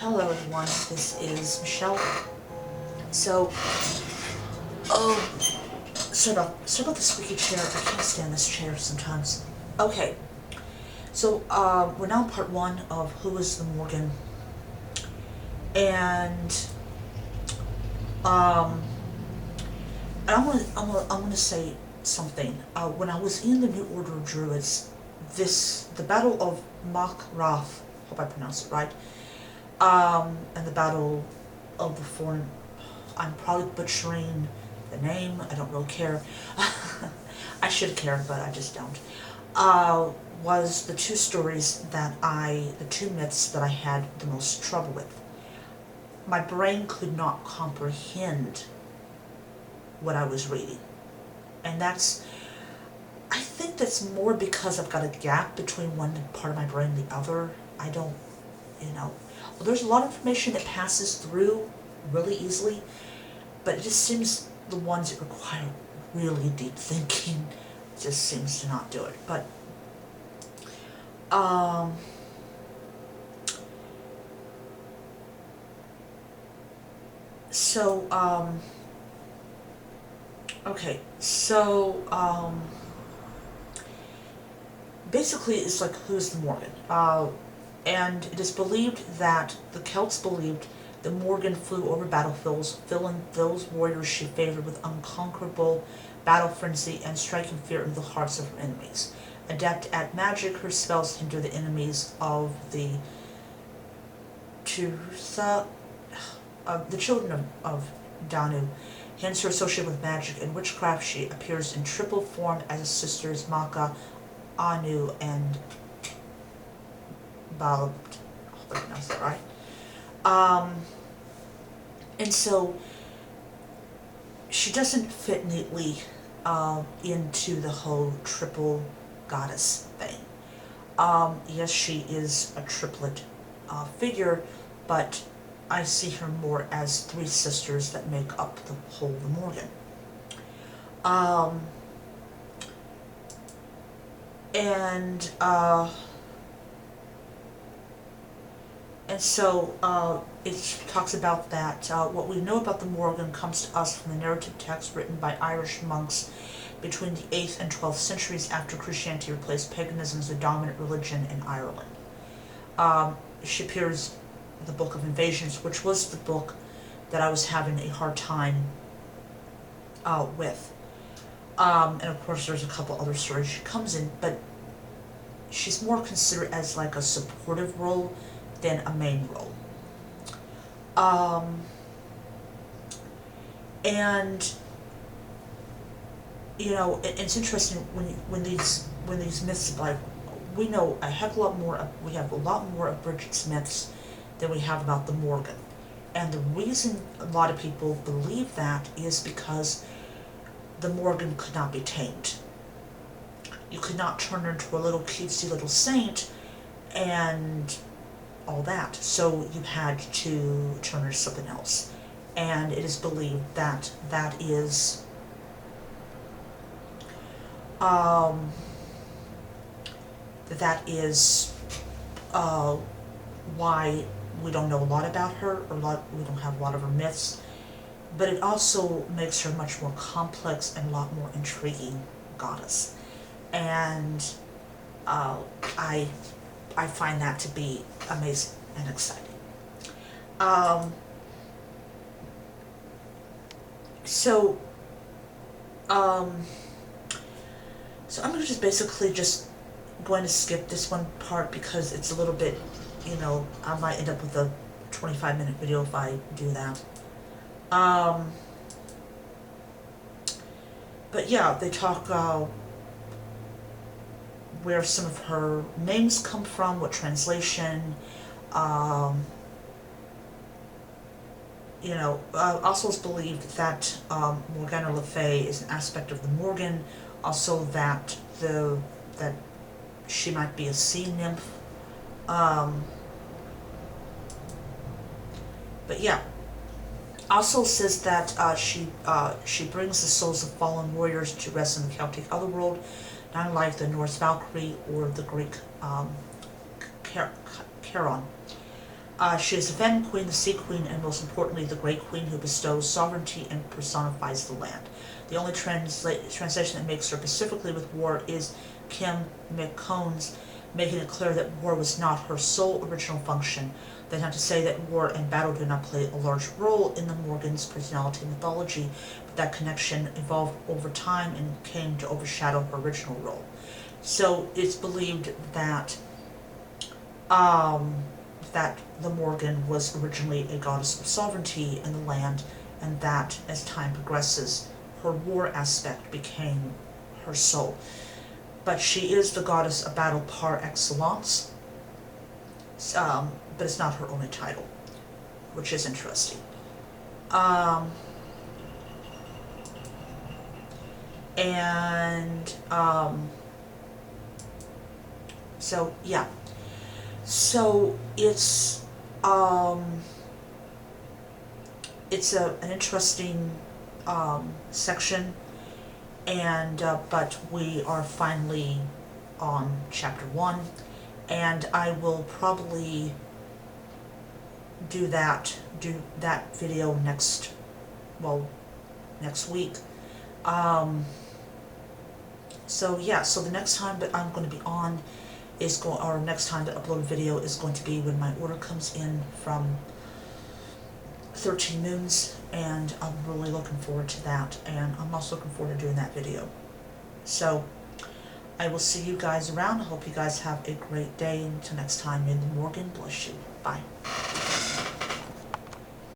Hello everyone, this is Michelle. So, oh, sorry about the squeaky chair. I can't stand this chair sometimes. Okay, so we're now in part one of Who is the Morgan, and um, I'm gonna say something. When I was in the New Order of Druids, the Battle of Mock-Rath, hope I pronounced it right, and the Battle of the Foreign, I'm probably butchering the name, I don't really care. I should care, but I just don't. Was the the two myths that I had the most trouble with. My brain could not comprehend what I was reading. And I think that's more because I've got a gap between one part of my brain and the other. I don't, well, there's a lot of information that passes through really easily, but it just seems the ones that require really deep thinking just seems to not do it. But so okay, so basically it's like, who's the Morgan? And it is believed that the Celts believed that Morgan flew over battlefields, filling those warriors she favored with unconquerable battle frenzy and striking fear into the hearts of her enemies. Adept at magic, her spells hinder the enemies of the Turtha, the children of Danu. Hence her associated with magic and witchcraft, she appears in triple form as his sisters Maka, Anu, and Balb. I hope I pronounced that right. And so she doesn't fit neatly into the whole triple goddess thing. Yes, she is a triplet figure, but I see her more as three sisters that make up the whole the Morgan. And so it talks about that what we know about the Morgan comes to us from the narrative text written by Irish monks between the 8th and 12th centuries after Christianity replaced paganism as the dominant religion in Ireland. She appears in the Book of Invasions, which was the book that I was having a hard time with. And of course there's a couple other stories she comes in, but she's more considered as like a supportive role than a main role. And it's interesting when these myths, like, we know a heck of a lot more. We have a lot more of Bridget's myths than we have about the Morgan, and the reason a lot of people believe that is because the Morgan could not be tamed. You could not turn her into a little cutesy little saint and all that, so you had to turn her to something else. And it is believed that that is why we don't know a lot about her, we don't have a lot of her myths, but it also makes her much more complex and a lot more intriguing goddess. And I find that to be amazing and exciting. So I'm just basically just going to skip this one part because it's a little bit, I might end up with a 25-minute video if I do that. But yeah, they talk where some of her names come from, what translation, also it's believed that Morgana Le Fay is an aspect of the Morgan, also that she might be a sea nymph. But yeah, also says that she brings the souls of fallen warriors to rest in the Celtic otherworld, not unlike the Norse Valkyrie or the Greek Charon. She is the Fen Queen, the Sea Queen, and most importantly, the Great Queen who bestows sovereignty and personifies the land. The only translation that makes her specifically with war is Kim McCone's, making it clear that war was not her sole original function. That's not to say that war and battle did not play a large role in the Morrigan's personality mythology, but that connection evolved over time and came to overshadow her original role. So it's believed that that the Morrigan was originally a goddess of sovereignty in the land, and that as time progresses, her war aspect became her soul. But she is the goddess of battle par excellence, but it's not her only title, which is interesting. So yeah. So it's an interesting section, and but we are finally on chapter 1, and I will probably do that video next week. So yeah, so the next time that I'm going to be on or next time to upload a video is going to be when my order comes in from 13 Moons, and I'm really looking forward to that, and I'm also looking forward to doing that video. So I will see you guys around. I hope you guys have a great day. Until next time, may the Morrigan bless you. Bye.